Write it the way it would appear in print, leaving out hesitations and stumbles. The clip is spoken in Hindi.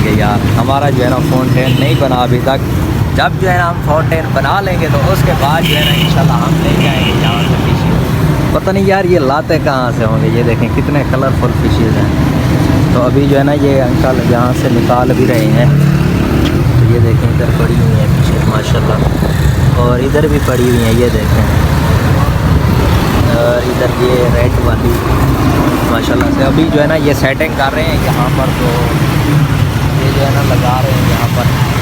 जाएंगे यार। हमारा जो है ना फाउंटेन नहीं बना अभी तक। जब जो है ना हम फाउंटेन बना लेंगे तो उसके बाद जो है ना इंशाल्लाह हम ले जाएंगे यहाँ से फिशेज। पता नहीं यार ये लाते कहाँ से होंगे, ये देखें कितने कलरफुल फिशेज हैं। तो अभी जो है ना ये अंकल यहाँ से निकाल भी रहे हैं। तो ये देखें इधर पड़ी हुई हैं फिशेज माशाल्लाह, और इधर भी पड़ी हुई हैं, ये देखें। और इधर ये रेड वाली माशाल्लाह से अभी जो है ना ये सेटिंग कर रहे हैं यहाँ पर। तो ये जो है ना लगा रहे हैं यहाँ पर।